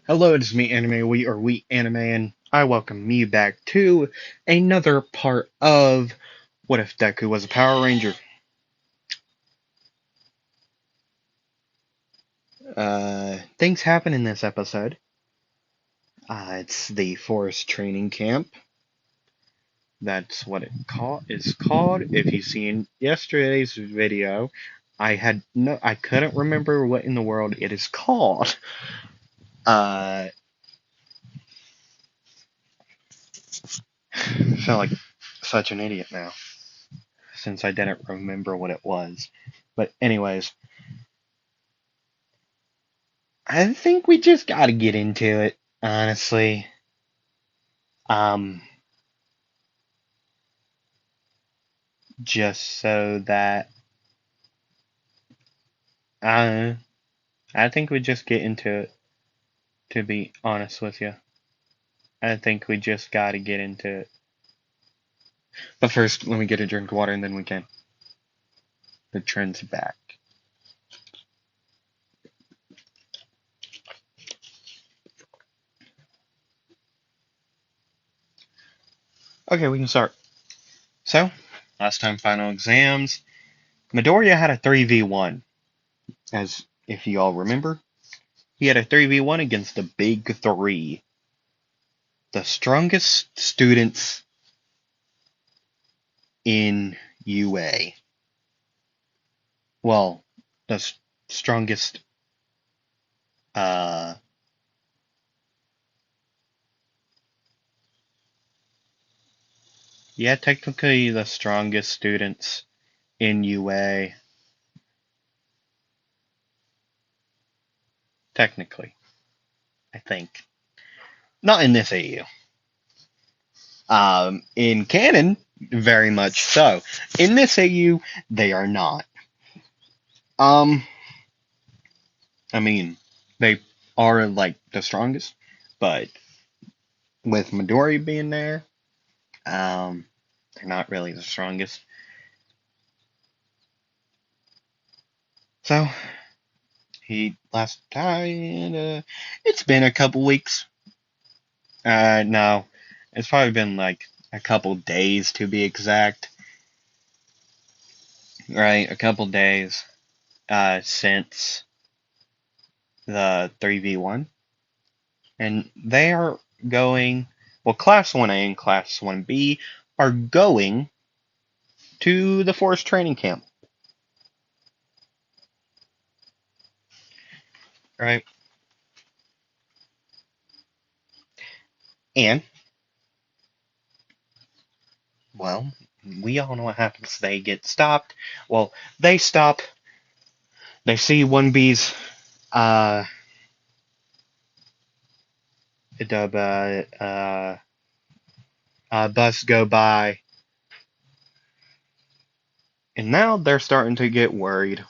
Hello, it's me, Anime We or We Anime, and I welcome you back to another part of What If Deku Was a Power Ranger? Things happen in this episode. It's the forest training camp. That's what is called. If you've seen yesterday's video, I couldn't remember what in the world it is called. Uh, I feel like such an idiot now, since I didn't remember what it was. But anyways, I think we just gotta get into it, honestly. Um, just so that uh, I think we just get into it, to be honest with you. I think we just gotta get into it. But first, let me get a drink of water and then we can. The trend's back. Okay, we can start. So, last time final exams, Midoriya had a 3v1. As if you all remember, he had a 3v1 against the Big Three, the strongest students in UA. Well, the strongest, uh, yeah, technically the strongest students in UA. Technically, I think. Not in this AU. In canon, very much so. In this AU, they are not. Um, I mean, they are like the strongest, but with Midori being there, they're not really the strongest. So, he last time, it's been a couple weeks. No, it's probably been like a couple days to be exact. Right, a couple days, since the 3v1. And they are going, well, Class 1A and Class 1B are going to the Forest Training Camp. Right? And, well, we all know what happens. They get stopped. Well, they stop. They see 1B's uh, bus go by, and now they're starting to get worried.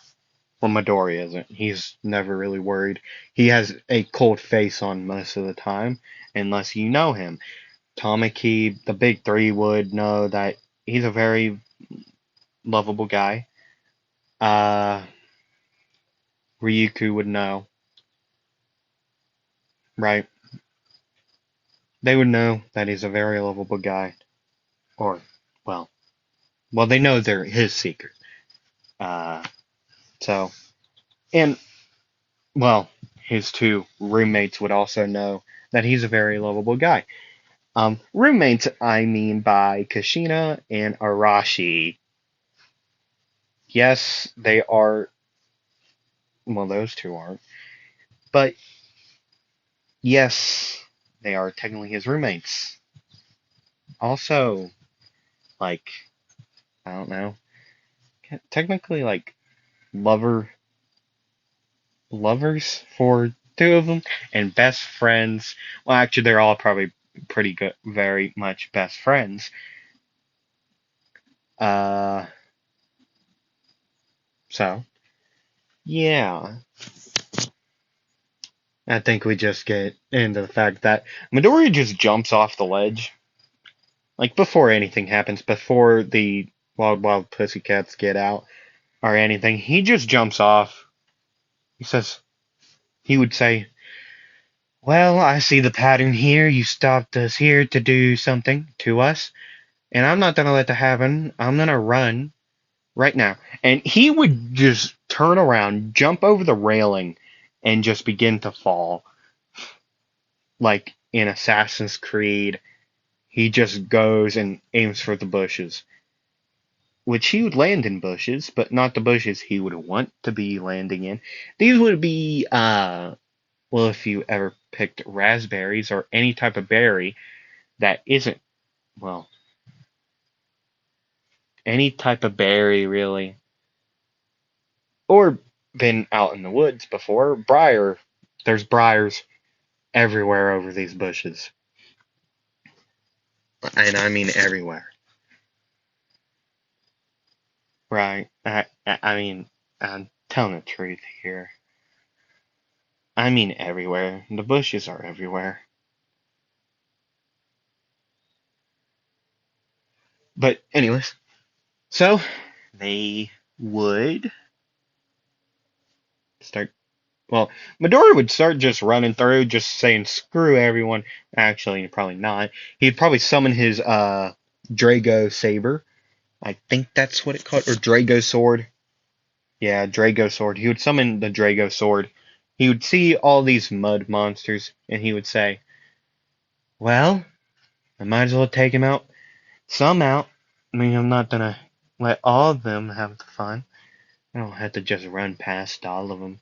Well, Midori isn't. He's never really worried. He has a cold face on most of the time, unless you know him. Tamaki, the big three, would know that he's a very lovable guy. Uh, Ryuku would know, right? They would know that he's a very lovable guy. Or, well, they know they're his secret. Uh, so, and, well, his two roommates would also know that he's a very lovable guy. Roommates, I mean by Kashina and Arashi. Yes, they are, well, those two aren't. But, yes, they are technically his roommates. Also, like, I don't know, technically, like, lover lovers for two of them, and best friends. Well, actually, they're all probably pretty good, very much best friends. Uh, so yeah, I think we just get into the fact that Midori just jumps off the ledge, like before anything happens, before the wild pussycats get out or anything. He just jumps off. He says, he would say, Well, I see the pattern here. You stopped us here to do something to us, and I'm not gonna let that happen. I'm gonna run right now. And he would just turn around, jump over the railing, and just begin to fall. Like in Assassin's Creed, he just goes and aims for the bushes, which he would land in bushes, but not the bushes he would want to be landing in. These would be, well, if you ever picked raspberries or any type of berry that isn't, well, any type of berry really, or been out in the woods before, there's briars everywhere over these bushes. And I mean everywhere. Right. I mean, I'm telling the truth here. I mean everywhere. The bushes are everywhere. But anyways, so they would start. Well, Midori would start just running through, just saying screw everyone. Actually, probably not. He'd probably summon his Drago saber. I think that's what it called, or Drago sword. Yeah, Drago sword. He would summon the Drago sword. He would see all these mud monsters, and he would say, "Well, I might as well take him out. Some out. I mean, I'm not gonna let all of them have the fun. I don't have to just run past all of them.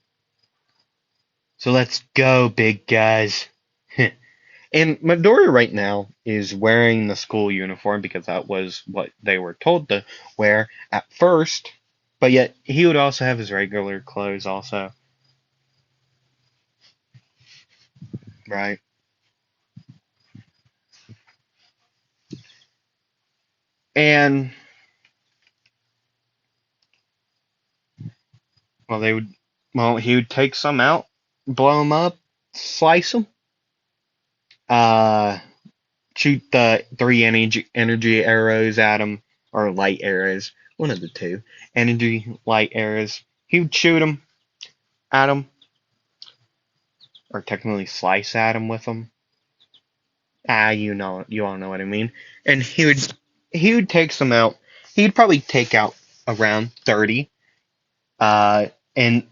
So let's go, big guys." And Midori right now is wearing the school uniform because that was what they were told to wear at first. But yet, he would also have his regular clothes also, right? And, well, he would take some out, blow them up, slice them, uh, shoot the three energy arrows at him, or light arrows, one of the two, energy light arrows. He would shoot them at him, or technically slice at him with them. You all know what I mean. And he would take some out. He'd probably take out around 30. Uh, and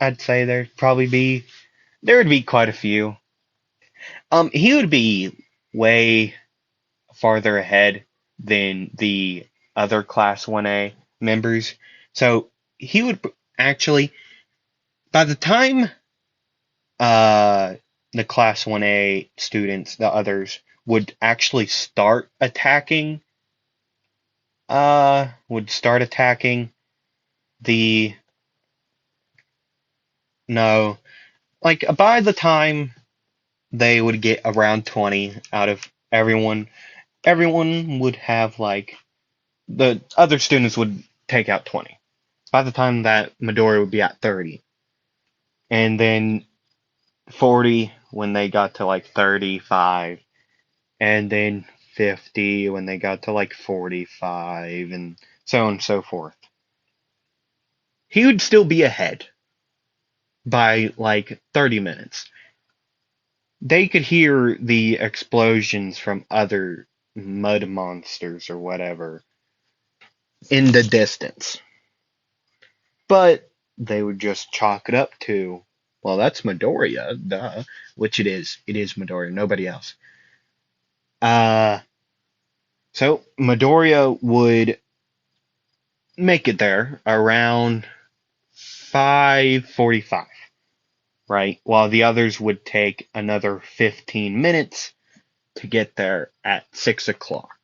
I'd say there would be quite a few. He would be way farther ahead than the other Class 1A members. So he would actually, by the time uh, the Class 1A students, the others, would actually start attacking the, no, like by the time they would get around 20 out of everyone would have like, the other students would take out 20. By the time that Midori would be at 30. And then 40 when they got to like 35. And then 50 when they got to like 45, and so on and so forth. He would still be ahead by like 30 minutes. They could hear the explosions from other mud monsters or whatever in the distance. But they would just chalk it up to, well, that's Midoriya, duh. Which it is. It is Midoriya, nobody else. Uh, so Midoriya would make it there around 5:45, right? While the others would take another 15 minutes to get there at 6 o'clock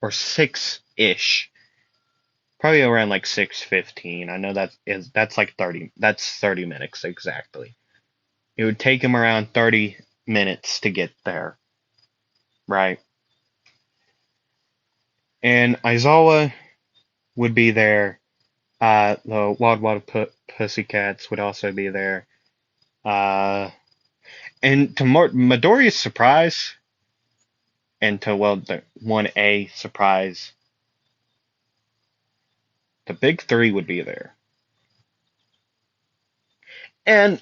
or 6-ish. Probably around like 6:15. I know that's like 30. That's 30 minutes exactly. It would take him around 30 minutes to get there, right? And Aizawa would be there. The Wild Wild Pussycats would also be there. Uh, and to Midoriya's surprise, and to, well, the 1A surprise, the big three would be there. And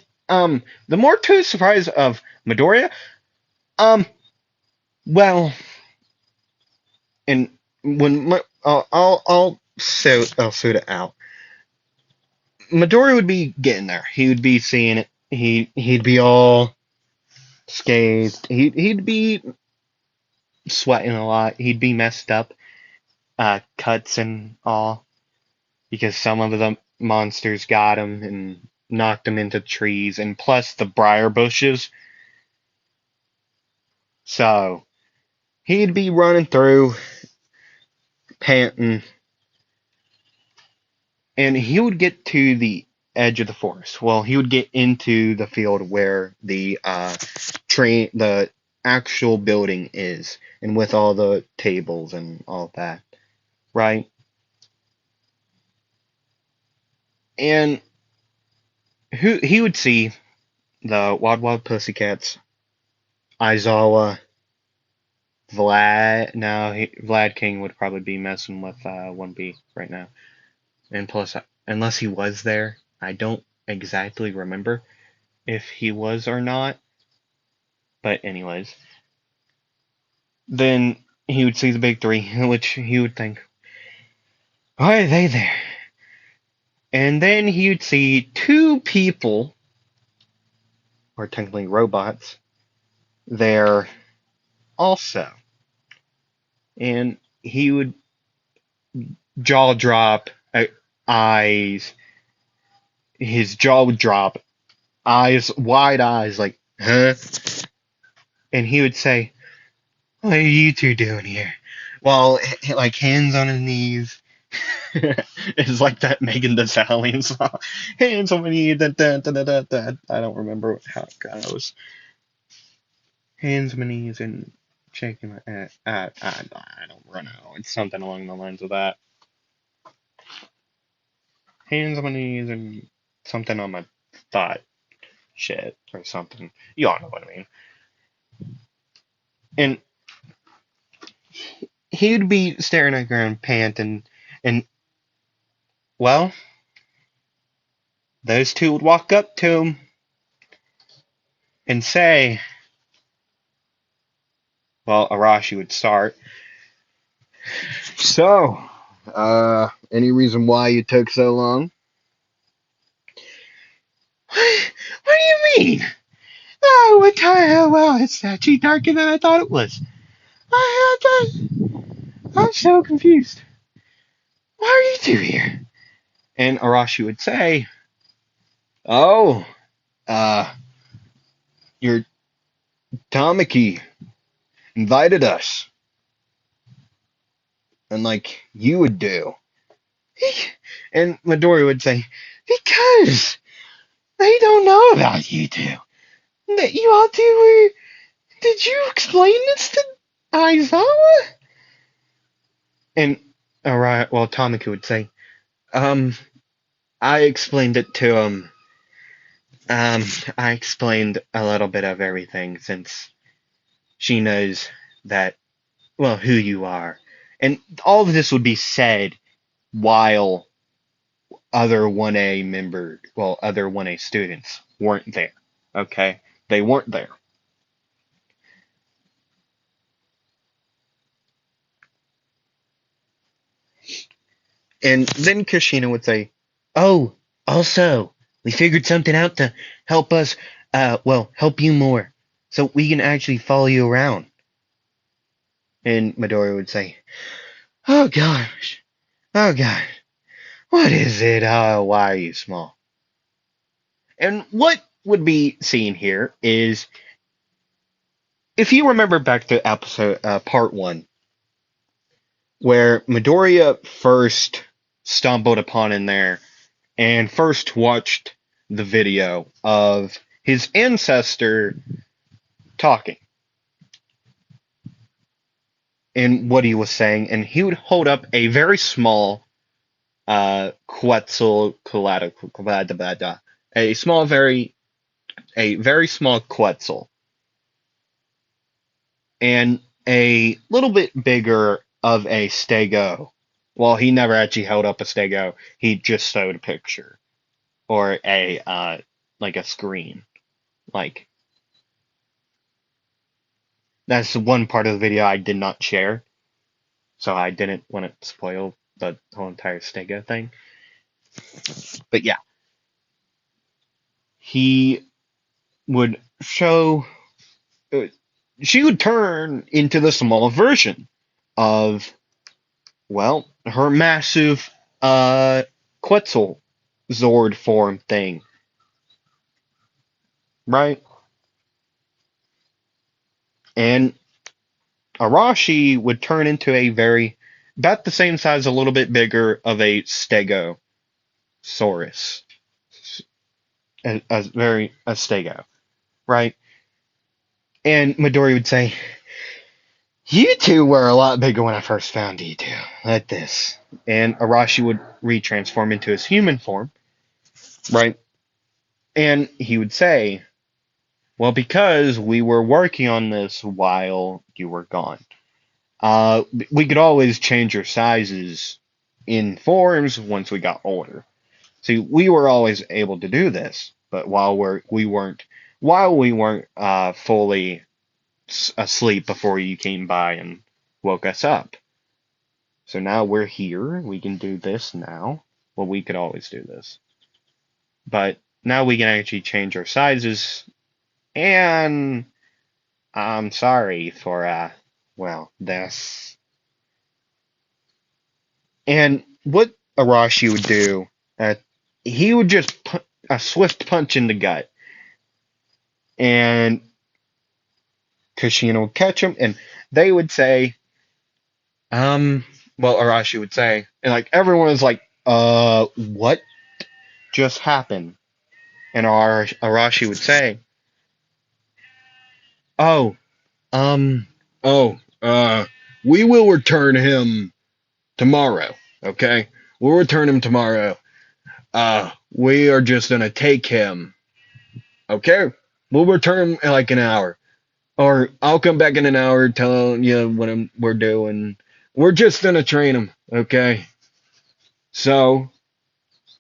the more to the surprise of Midoriya, um, well, and I'll suit it out. Midoriya would be getting there. He would be seeing it. He'd be all scathed. He'd be sweating a lot. He'd be messed up, cuts and all, because some of the monsters got him and knocked him into trees, and plus the briar bushes. So he'd be running through, panting, and he would get to the edge of the forest. Well, he would get into the field where the actual building is, and with all the tables and all that, right? And who he would see the Wild Wild Pussycats, Aizawa, Vlad. No, Vlad King would probably be messing with 1B right now. And plus, unless he was there, I don't exactly remember if he was or not. But anyways, then he would see the big three, which he would think, why are they there? And then he would see two people, or technically robots, there also. And he would jaw drop, eyes, his jaw would drop, wide eyes, like, huh? And he would say, what are you two doing here? Well, like, hands on his knees. It's like that Megan Thee Stallion song. Hands on my knees. Da, da, da, da, da, da. I don't remember how it goes. Hands on my knees and shaking my I don't know. It's something along the lines of that. Hands on my knees and something on my thought shit or something. You all know what I mean. And he'd be staring at the ground, panting, and well, those two would walk up to him and say, well, Arashi would start. So, any reason why you took so long? What do you mean? Oh, what time? Well, it's actually darker than I thought it was. I'm so confused. Why are you two here? And Arashi would say, oh, uh, your Tamaki invited us. And like you would do. And Midori would say, because they don't know about you two. That you all two were. Did you explain this to Aizawa? And alright, well, Tamaki would say, I explained it to him. I explained a little bit of everything since she knows that, well, who you are. And all of this would be said while other 1A students weren't there. Okay? They weren't there. And then Kushina would say, oh, also, we figured something out to help us, help you more. So we can actually follow you around. And Midori would say, oh gosh, oh gosh, what is it? Oh, why are you small? And what would be seen here is, if you remember back to episode, part 1, where Midoriya first stumbled upon in there and first watched the video of his ancestor talking and what he was saying, and he would hold up a very small Quetzal, a very small Quetzal, and a little bit bigger of a Stego. Well, he never actually held up a Stego. He just showed a picture or a like a screen. Like, that's the one part of the video I did not share, so I didn't want to spoil the whole entire Stego thing. But yeah, he would show. uh, She would turn into the small version of, well, her massive Quetzal Zord form thing, right? And Arashi would turn into a very, about the same size, a little bit bigger of a Stegosaurus. A Stego, right? And Midori would say, "You two were a lot bigger when I first found you two, like this." And Arashi would retransform into his human form, right? And he would say, "Well, because we were working on this while you were gone. We could always change your sizes in forms once we got older. See, we were always able to do this, but while we weren't fully asleep before you came by and woke us up. So now we're here. We can do this now. Well, we could always do this, but now we can actually change our sizes. And I'm sorry for well, this." And what Arashi would do, uh, he would just put a swift punch in the gut, and Kushina would catch him, and they would say, well, Arashi would say, and like everyone was like, what just happened? And Arashi would say, oh, um, oh, we will return him tomorrow, okay? We'll return him tomorrow. We are just gonna take him, okay? We'll return him in like an hour. Or I'll come back in an hour, tell you what we're doing. We're just gonna train him, okay? So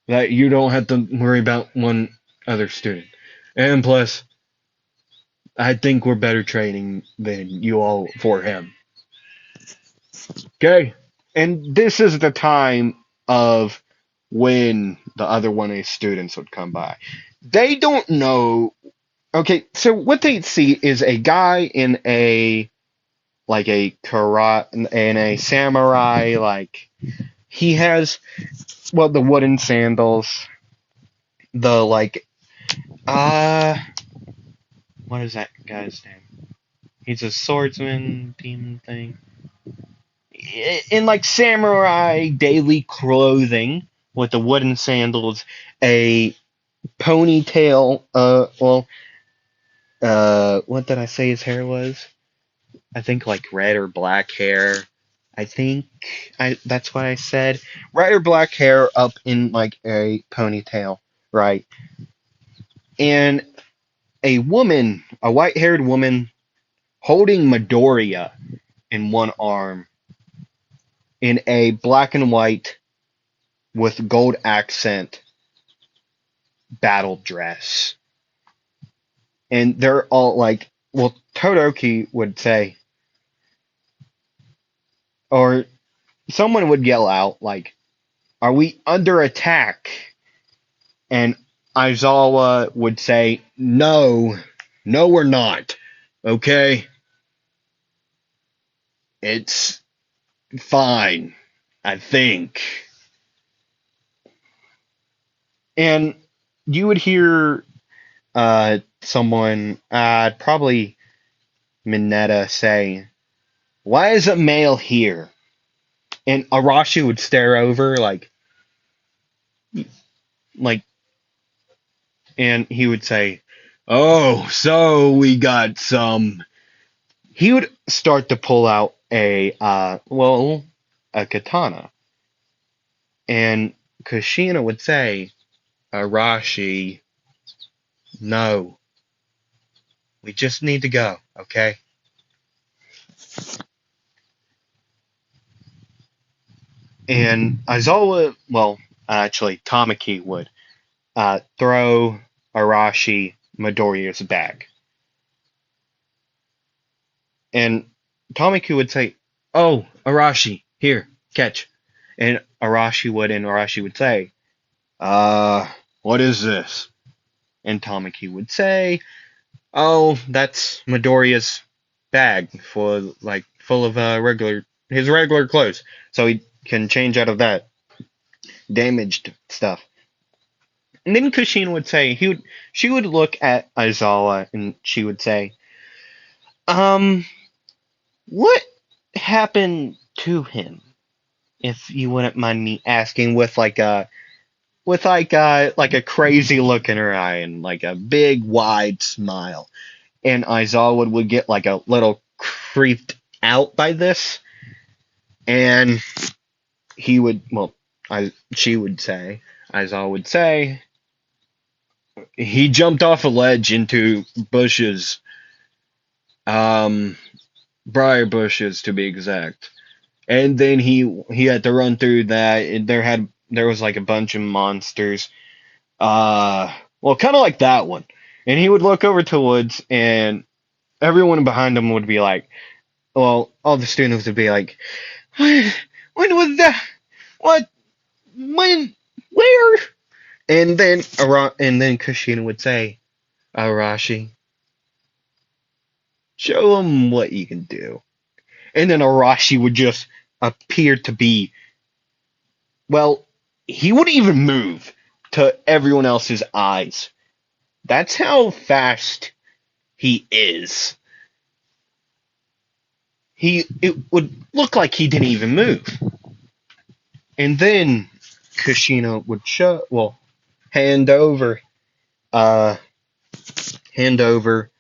that you don't have to worry about one other student. And plus, I think we're better training than you all for him. Okay? And this is the time of when the other 1A students would come by. They don't know. Okay, so what they see is a guy in a like a karate and a samurai, like he has, well, the wooden sandals, the like uh what is that guy's name? He's a swordsman demon thing. In like samurai daily clothing with the wooden sandals, a ponytail, what did I say his hair was? I think like red or black hair. I think that's what I said. Red or black hair up in like a ponytail, right? And a woman, a white-haired woman, holding Midoriya in one arm in a black and white with gold accent battle dress. And they're all like, well, Todoroki would say, or someone would yell out, like, "Are we under attack?" And Aizawa would say, "No, no, we're not. Okay? It's fine, I think." And you would hear someone, probably Mineta, say, "Why is a male here?" And Arashi would stare over, like, and he would say, "Oh, so we got some." He would start to pull out a katana. And Kushina would say, "Arashi, no, we just need to go, okay?" And Aizawa, well, actually, Tamaki would throw. Arashi Midoriya's bag. And Tomiku would say, "Oh, Arashi, here, catch." And Arashi would say, what is this?" And Tomiku would say, "Oh, that's Midoriya's bag full of his regular clothes, so he can change out of that damaged stuff." And then Kushina would say she would look at Aizawa and she would say, "Um, what happened to him? If you wouldn't mind me asking," with like a crazy look in her eye and like a big wide smile. And Aizawa would get like a little creeped out by this, and he would well, I she would say Aizawa would say he jumped off a ledge into bushes, um, briar bushes to be exact. And then he had to run through that. And there was like a bunch of monsters. Well, kind of like that one. And he would look over to the woods, and everyone behind him would be like, well, all the students would be like, when, when was that? What? When? Where? And then Kushina would say, "Arashi, show him what you can do." And then Arashi would just appear to be, well, he wouldn't even move to everyone else's eyes. That's how fast he is. It would look like he didn't even move. And then Kushina would hand over uh hand over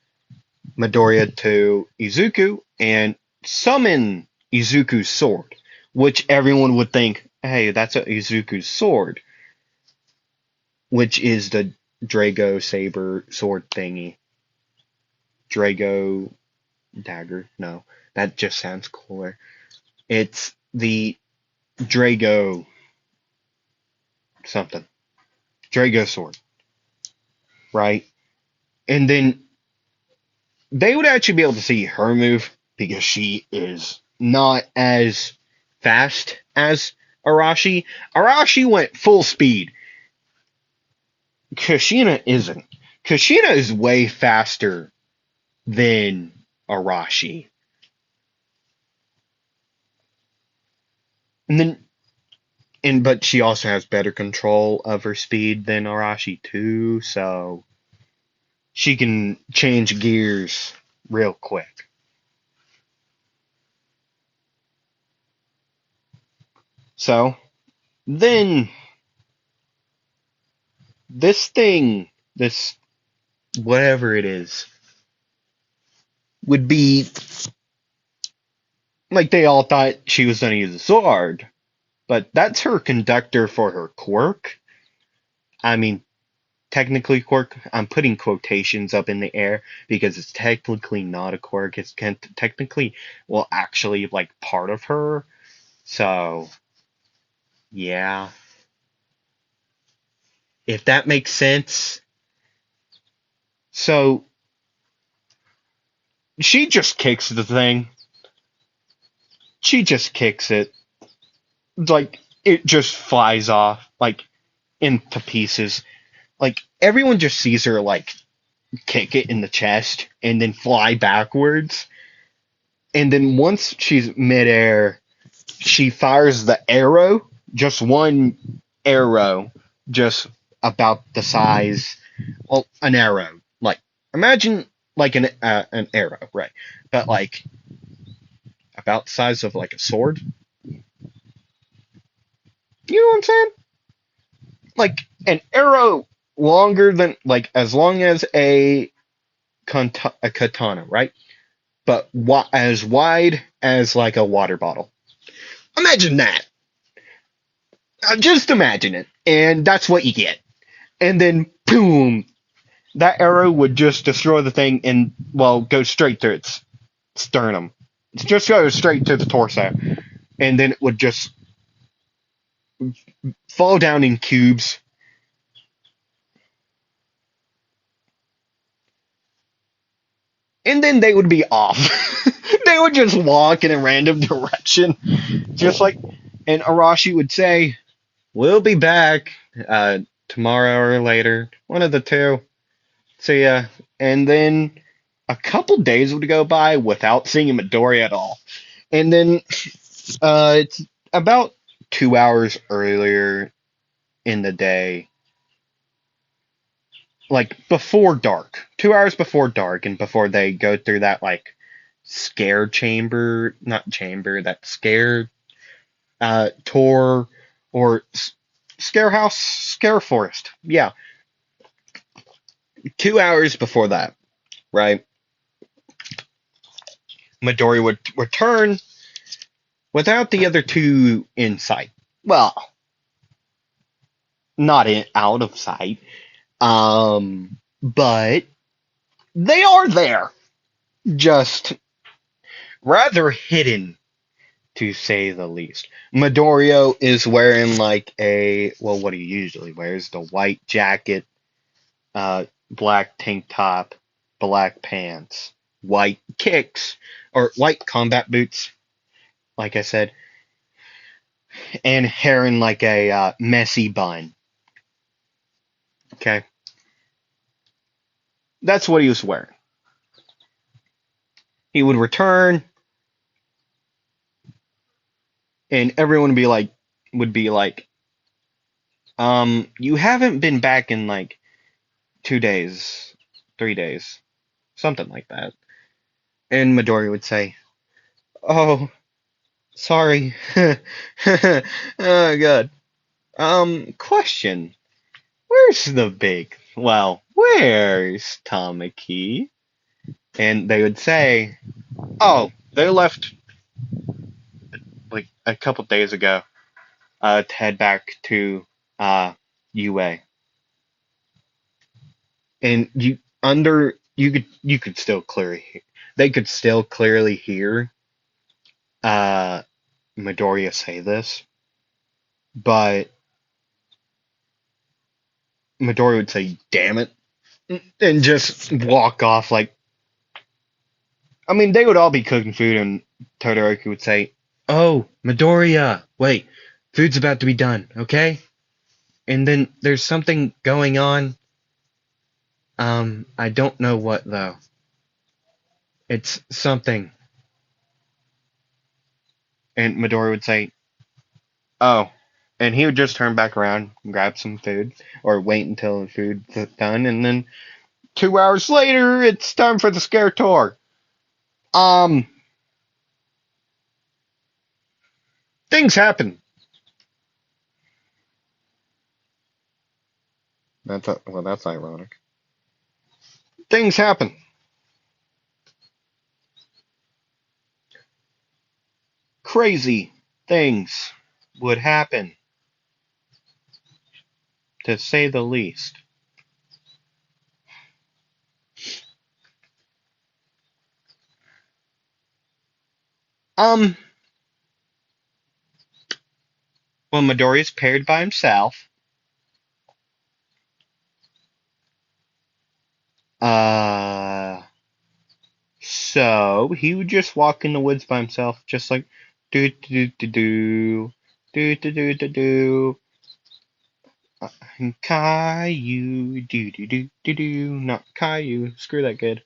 Midoriya to Izuku and summon Izuku's sword, which everyone would think, hey, that's Izuku's sword, which is the Drago saber sword thingy. Drago dagger? No, that just sounds cooler. It's the Drago something. Drago sword, right? And then they would actually be able to see her move because she is not as fast as Arashi. Arashi went full speed. Kushina isn't. Kushina is way faster than Arashi. And then but she also has better control of her speed than Arashi too, so she can change gears real quick. So then this whatever it is, would be like they all thought she was gonna use a sword, but that's her conductor for her quirk. I mean, technically quirk. I'm putting quotations up in the air because it's technically not a quirk. It's technically, well, actually like part of her. So yeah, if that makes sense. So she just kicks the thing. She just kicks it. Like it just flies off like into pieces. Like everyone just sees her like kick it in the chest and then fly backwards. And then once she's midair, she fires the arrow, just one arrow, just about the size, well, an arrow. Like imagine like an arrow, right? But like about the size of like a sword. You know what I'm saying? Like an arrow longer than like as long as a katana, right? But as wide as like a water bottle. Imagine that. Just imagine it, and that's what you get. And then boom, that arrow would just destroy the thing and well go straight to its sternum. It just goes straight to the torso, and then it would just fall down in cubes. and then they would be off. They would just walk in a random direction, just like, and Arashi would say, "We'll be back tomorrow or later, one of the two. See ya." And then a couple days would go by without seeing Midori at all. And then it's about 2 hours earlier in the day, like before dark, 2 hours before dark, and before they go through that like scare chamber, not chamber, that scare tour or scare house, scare forest. Yeah, 2 hours before that, right? Midori would return without the other two in sight. Well, not in out of sight. But they are there, just rather hidden, to say the least. Midoriya is wearing like well, what he usually wears, the white jacket, black tank top, black pants, white kicks, or white combat boots, like I said, and hair in like a messy bun. Okay, that's what he was wearing. He would return, and everyone would be like, you haven't been back in like 2 days, 3 days, something like that. And Midori would say, "Oh, sorry." Oh God. Question. Where's Tamaki? And they would say, "Oh, they left like a couple days ago, to head back to UA." And you could still clearly hear, they could still clearly hear uh Midoriya say this, but Midori would say, "Damn it," and just walk off. Like, I mean, they would all be cooking food, and Todoroki would say, "Oh, Midoriya, wait, food's about to be done, okay?" And then there's something going on. I don't know what though. It's something. And Midori would say, "Oh," and he would just turn back around and grab some food, or wait until the food's done, and then 2 hours later, it's time for the scare tour. Um, things happen. That's ironic. Things happen. Crazy things would happen, to say the least. Um, when Midori's paired by himself, uh, so he would just walk in the woods by himself, just like do do do do do do do do do. Caillou, do do do do do, not Caillou. Screw that kid.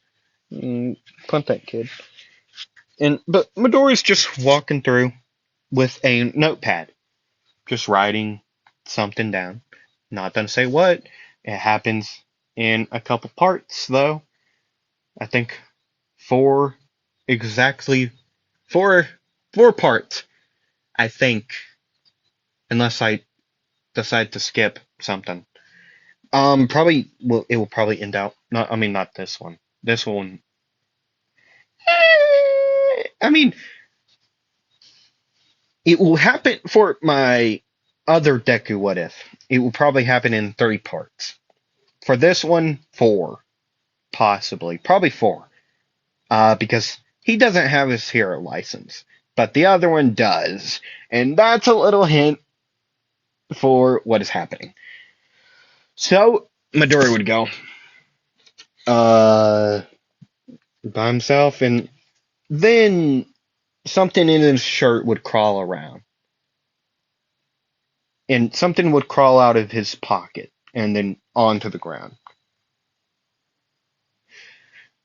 Punt that kid. But Midori's just walking through with a notepad, just writing something down. Not gonna say what. It happens in a couple parts, though. I think four, exactly four, four parts. I think, unless I decide to skip something. Probably. Well, it will probably end out. Not. I mean, not this one. This one. I mean, it will happen for my other Deku What If. It will probably happen in 3 parts. For this one, four, possibly, probably four, because he doesn't have his hero license, but the other one does, and that's a little hint for what is happening. So Midori would go, uh, by himself, and then something in his shirt would crawl around, and something would crawl out of his pocket and then onto the ground,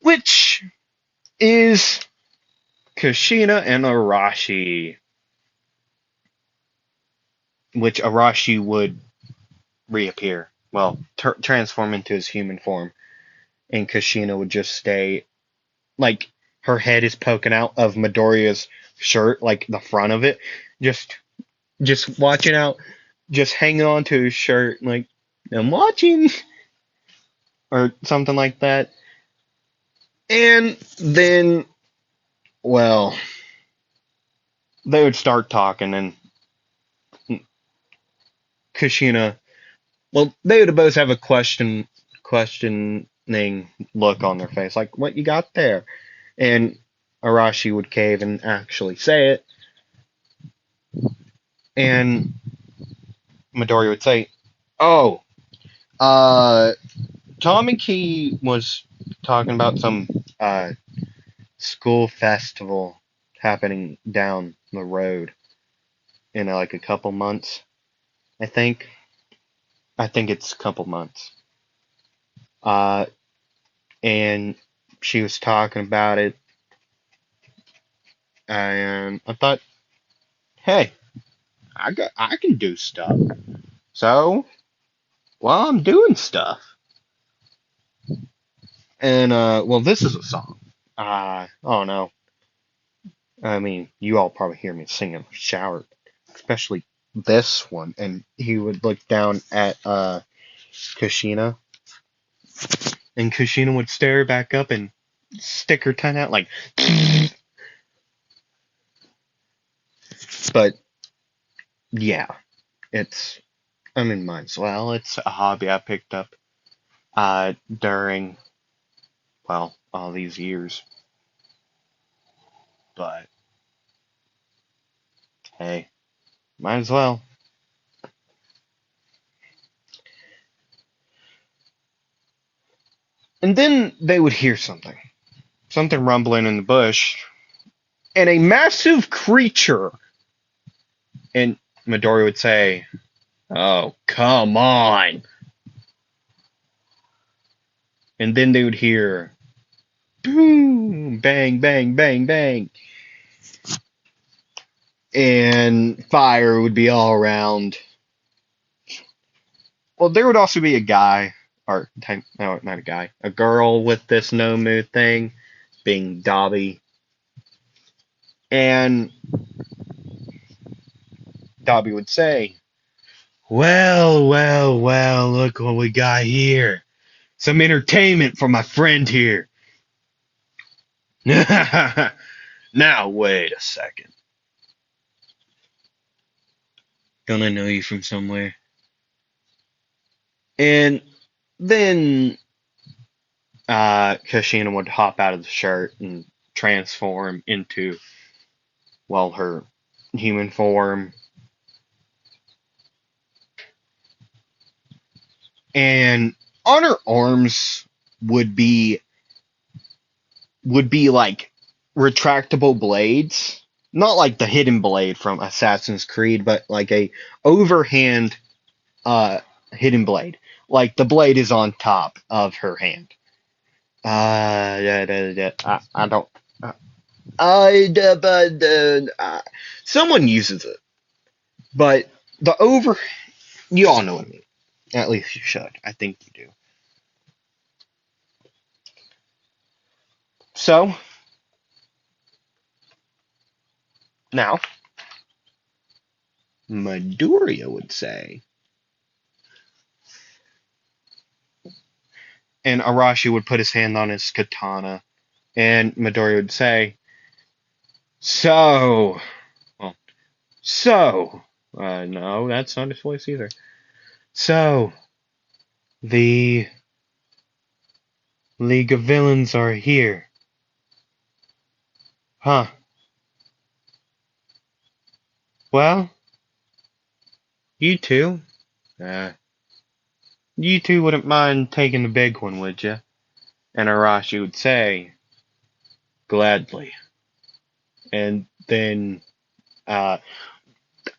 which is Kushina and Arashi, which Arashi would reappear, well, transform into his human form, and Kushina would just stay, like, her head is poking out of Midoriya's shirt, like the front of it, just watching out, just hanging on to his shirt, like, I'm watching, or something like that. And then, well, they would start talking, and Kushina, well, they would both have a questioning look on their face, like, what you got there? And Arashi would cave and actually say it, and Midori would say, "Oh, uh, Tamaki was talking about some school festival happening down the road in like a couple months. I think. I think it's a couple months. Uh, and she was talking about it, and I thought, hey, I can do stuff. So, well, I'm doing stuff. And well, this is a song. Oh no. I mean, you all probably hear me sing in the shower, especially this one. And he would look down at Kushina, and Kushina would stare back up and stick her tongue out like. But yeah, it's. I mean, might as well. It's a hobby I picked up during, well, all these years. But hey, might as well. And then they would hear something rumbling in the bush, and a massive creature. And Midori would say, "Oh, come on." And then they would hear boom, bang, bang, bang, bang. And fire would be all around. Well, there would also be a guy, or no, not a guy, a girl with this Nomu thing, being Dobby. And Dobby would say, "Well, well, well, look what we got here. Some entertainment for my friend here." Now, wait a second. Don't I know you from somewhere? And then Kushina would hop out of the shirt and transform into, well, her human form. And on her arms would be like retractable blades, not like the hidden blade from Assassin's Creed, but like a overhand uh hidden blade. Like the blade is on top of her hand. I don't. Someone uses it, but the over. You all know what I mean. At least you should. I think you do. So now, Midoriya would say, and Arashi would put his hand on his katana, and Midoriya would say, "So, well, so, no, that's not his voice either. So, the League of Villains are here, huh? Well, you two, uh, you two wouldn't mind taking the big one, would you?" And Arashi would say, gladly. And then uh,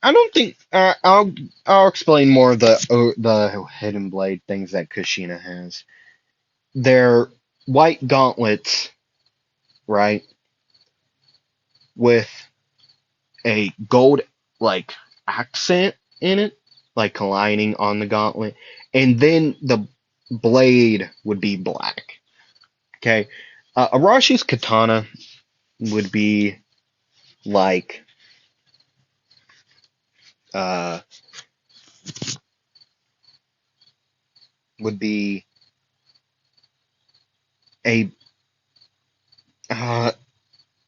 I don't think I'll explain more of the hidden blade things that Kushina has. They're white gauntlets, right, with a gold like accent in it, like lining on the gauntlet, and then the blade would be black. Okay, Arashi's katana would be like uh would be a uh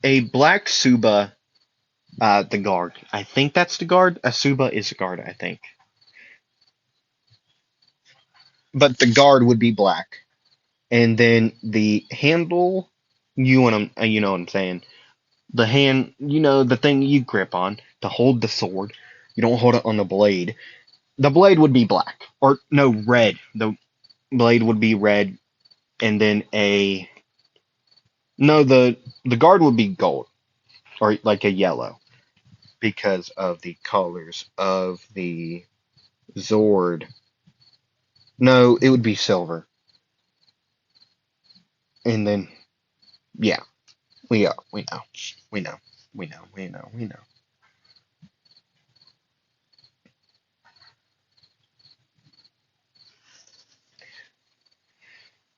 a black Suba, the guard. I think that's the guard. A Suba is a guard, I think. But the guard would be black. And then the handle, you know what I'm saying. The hand, the thing you grip on to hold the sword. You don't hold it on the blade. The blade would be black. Or no, red. The blade would be red, and then a no, the guard would be gold or like a yellow because of the colors of the Zord. No, it would be silver. And then yeah, we know. We know. We know. We know. We know.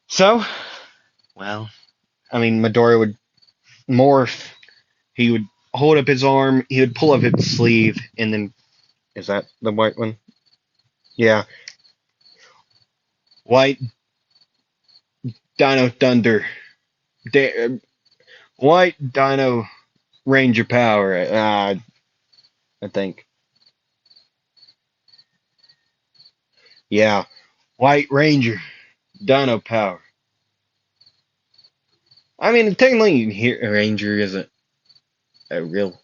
So, well, I mean Midori would morph. He would hold up his arm, he would pull up his sleeve, and then is that the white one? Yeah. White Dino Thunder. White Dino Ranger Power. I think. Yeah. White Ranger Dino Power. I mean, technically, here Ranger isn't a real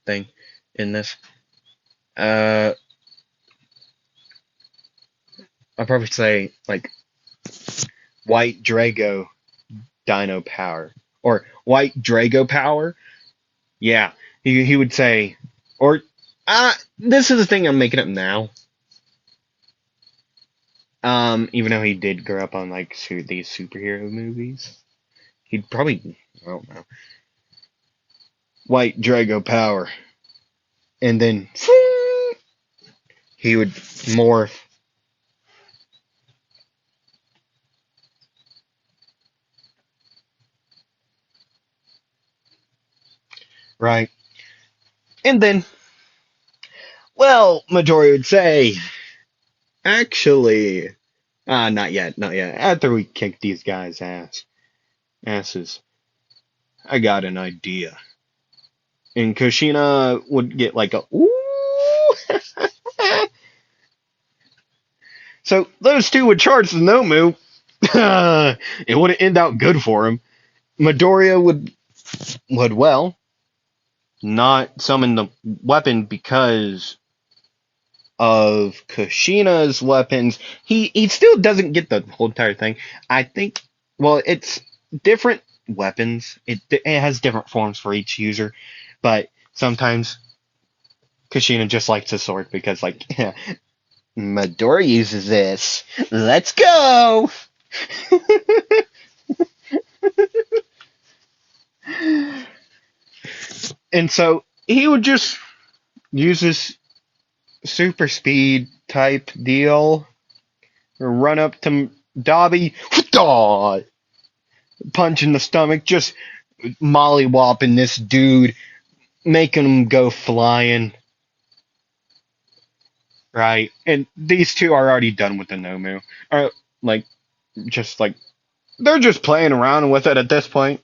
thing in this. Uh, I'd probably say like White Drago Dino Power or White Drago Power. Yeah, he would say, or this is the thing I'm making up now. Even though he did grow up on like these superhero movies, he'd probably I don't know White Drago Power, and then he would morph. Right, and then well, Midori would say, actually, not yet, not yet. After we kick these guys' asses, I got an idea. And Kushina would get like a ooh. So those two would charge the Nomu. It wouldn't end out good for him. Midoriya would well not summon the weapon because of Kushina's weapons. He still doesn't get the whole entire thing. I think well it's different weapons. It has different forms for each user, but sometimes Kushina just likes a sword because like Midori uses this. Let's go. And so he would just use this super speed type deal, run up to Dobby, punch in the stomach, just mollywopping this dude, making him go flying. Right, and these two are already done with the Nomu. Or like, just like they're just playing around with it at this point.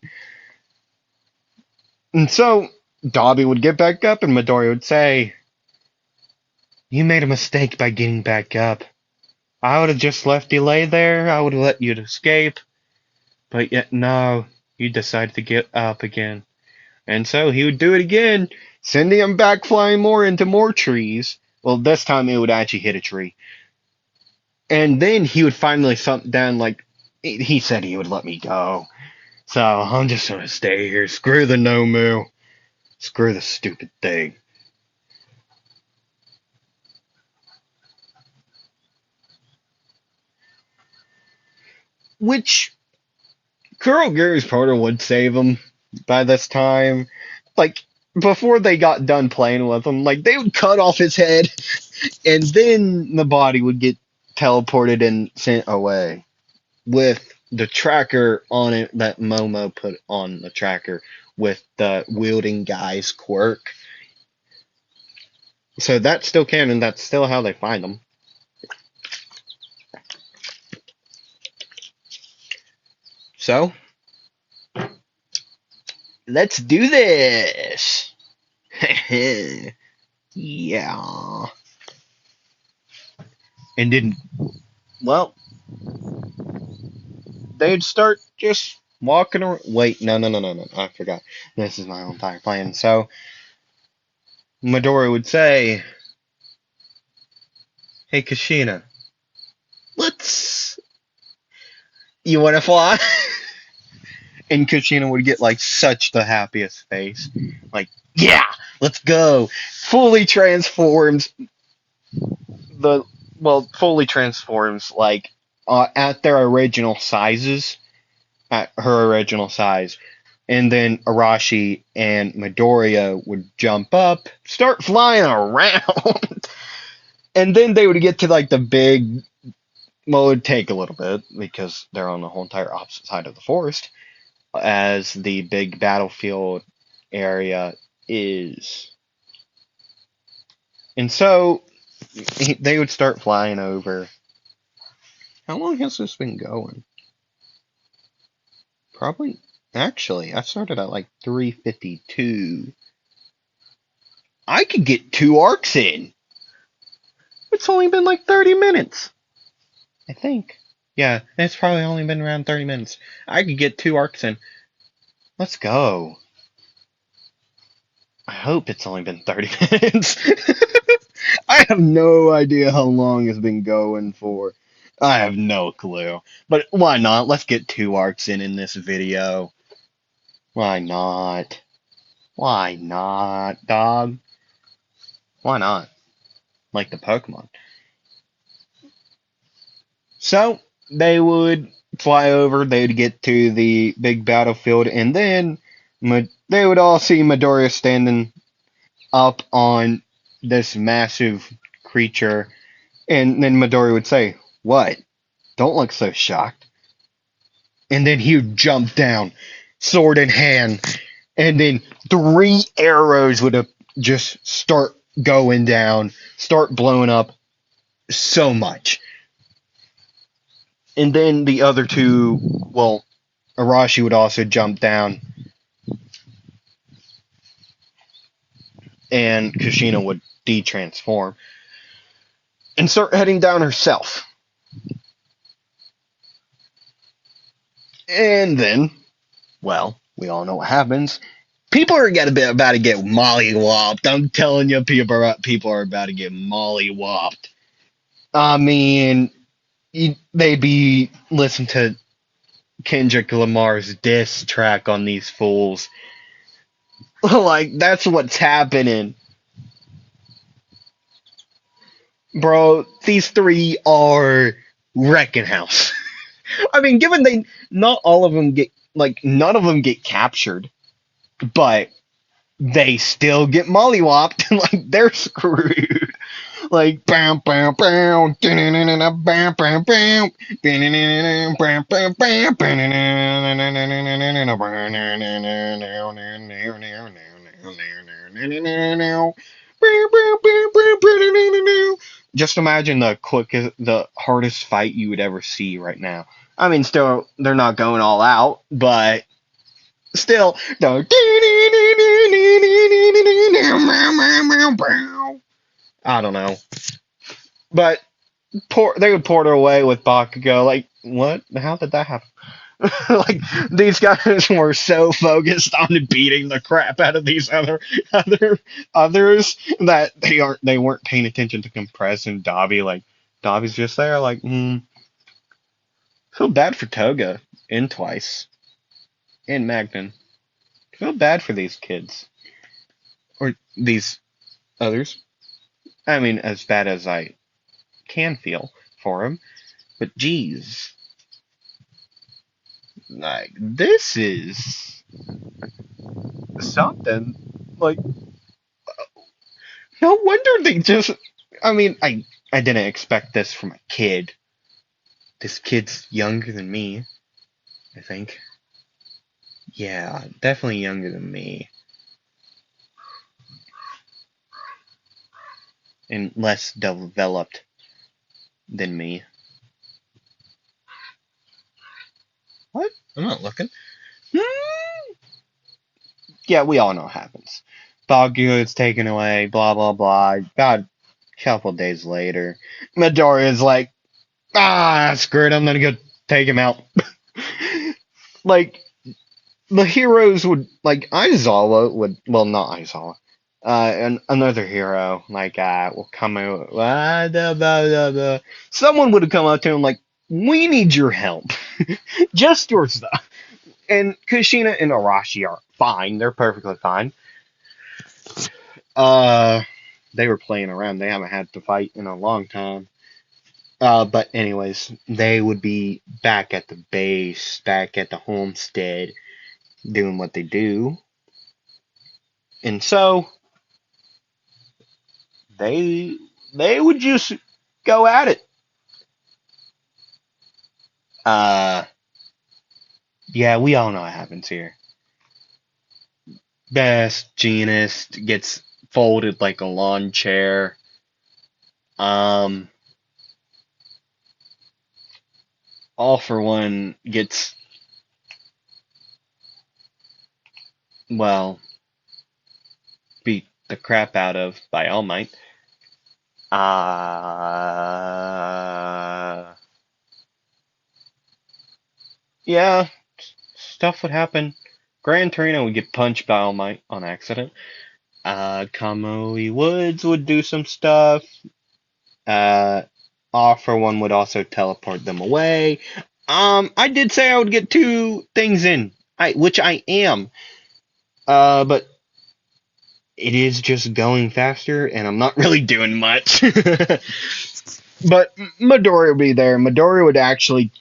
And so Dobby would get back up, and Midori would say, "You made a mistake by getting back up. I would have just left you lay there. I would have let you escape. But yet, no, you decided to get up again." And so he would do it again, sending him back flying more into more trees. Well, this time it would actually hit a tree. And then he would finally thump down, like, he said he would let me go. So I'm just gonna stay here. Screw the Nomu. Screw the stupid thing. Which Kuroguru's Porter would save him by this time. Like, before they got done playing with him, like, they would cut off his head, and then the body would get teleported and sent away with the tracker on it that Momo put on the tracker with the wielding guy's quirk. So that's still canon. That's still how they find them. So, let's do this! Yeah. And then, well, they'd start just walking around. Wait, no. I forgot. This is my entire plan. So, Midori would say, "Hey, Kushina, let's. You want to fly?" And Kushina would get like such the happiest face. Like, yeah, let's go. Fully transforms the, well, fully transforms like at their original sizes, at her original size. And then Arashi and Midoriya would jump up, start flying around. And then they would get to like the big, well, it would take a little bit because they're on the whole entire opposite side of the forest, as the big battlefield area is. And so they would start flying over. How long has this been going? Probably, actually, I started at like 3:52. I could get 2 arcs in. It's only been like 30 minutes, I think. Yeah, it's probably only been around 30 minutes. I could get 2 arcs in. Let's go. I hope it's only been 30 minutes. I have no idea how long it's been going for. I have no clue. But why not? Let's get 2 arcs in this video. Why not? Why not, dog? Why not? Like the Pokemon. So, they would fly over, they would get to the big battlefield, and then they would all see Midoriya standing up on this massive creature, and then Midori would say, "What? Don't look so shocked." And then he would jump down, sword in hand, and then 3 arrows would just start going down, start blowing up so much. And then the other two, well, Arashi would also jump down, and Kushina would de-transform and start heading down herself. And then, well, we all know what happens. People are about to get mollywopped. I'm telling you, people are about to get mollywopped. I mean, they'd be listening to Kendrick Lamar's diss track on these fools. Like, that's what's happening. Bro, these three are wrecking house. I mean, given they, not all of them get, like, none of them get captured, but they still get mollywopped. Like, they're screwed. Like, bam, bam, bam, bam, bam, bam, bam, just imagine the quickest, the hardest fight you would ever see right now. I mean, still, they're not going all out, but still, no. I don't know. But they would port her away with Bakugo. Like, what? How did that happen? Like, these guys were so focused on beating the crap out of these others that they weren't paying attention to Compress and Dobby. Like, Dobby's just there, like, feel bad for Toga in Twice. and Magnan. I feel bad for these kids. Or these others. I mean, as bad as I can feel for them. But geez. Like, this is something. Like, no wonder they just. I mean, I didn't expect this from a kid. This kid's younger than me, I think. Yeah, definitely younger than me. And less developed than me. What? I'm not looking. Hmm. Yeah, we all know what happens. Baguio is taken away, blah, blah, blah. God, a couple days later, Midoriya's like, screw it, I'm gonna go take him out. Like, the heroes would, like, Aizawa would, well, not Aizawa, another hero, like, will come out, someone would have come up to him, like, we need your help. Just your stuff. And Kushina and Arashi are fine. They're perfectly fine. Uh, they were playing around. They haven't had to fight in a long time. But anyways, they would be back at the base, back at the homestead, doing what they do. And so they they would just go at it. Uh, yeah, we all know what happens here. Best Jeanist gets folded like a lawn chair. Um, All for One gets, well, beat the crap out of by All Might. Uh, yeah, stuff would happen. Gran Torino would get punched by All Might on accident. Kamui Woods would do some stuff. Uh, All for One would also teleport them away. I did say I would get two things in, which I am. But it is just going faster, and I'm not really doing much. But Midori would be there. Midori would actually,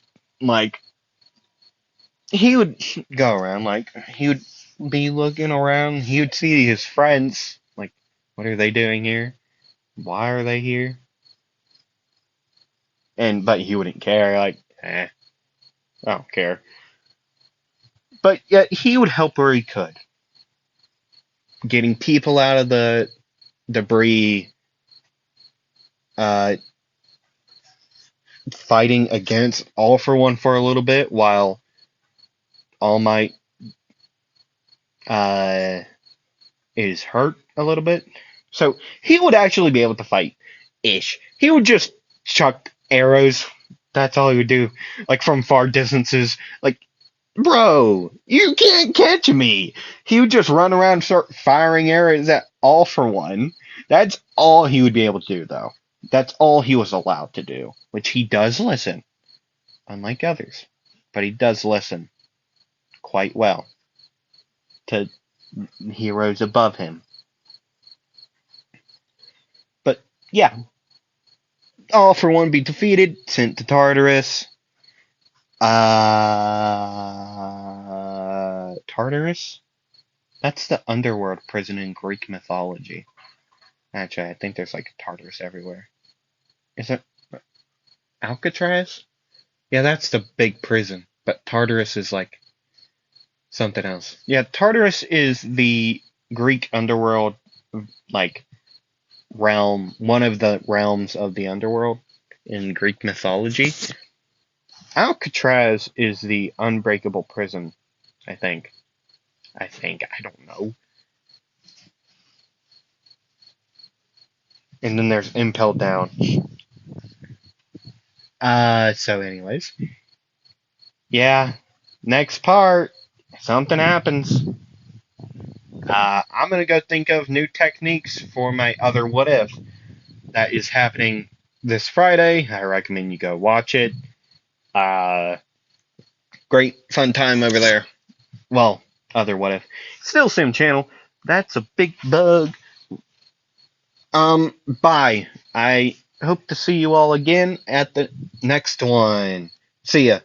like, he would go around, like, he would be looking around. He would see his friends, like, what are they doing here? Why are they here? But he wouldn't care, like, I don't care. But yet he would help where he could, getting people out of the debris, uh, fighting against All for One for a little bit while All Might uh, is hurt a little bit. So he would actually be able to fight ish. He would just chuck arrows. That's all he would do, like from far distances. Like, bro, you can't catch me. He would just run around and start firing arrows at All for One. That's all he would be able to do, though. That's all he was allowed to do, which he does listen, unlike others. But he does listen quite well to heroes above him. But yeah, All for One be defeated, sent to Tartarus. Tartarus? That's the underworld prison in Greek mythology. Actually, I think there's like Tartarus everywhere. Is it Alcatraz? Yeah, that's the big prison. But Tartarus is like something else. Yeah, Tartarus is the Greek underworld, like, realm, one of the realms of the underworld in Greek mythology. Alcatraz is the unbreakable prison, I think. I don't know. And then there's Impel Down. So anyways. Yeah. Next part. Something happens. I'm gonna go think of new techniques for my other What If. That is happening this Friday. I recommend you go watch it. Uh, Great fun time over there. Well, other what if. Still same channel. That's a big bug. Bye. I hope to see you all again at the next one. See ya.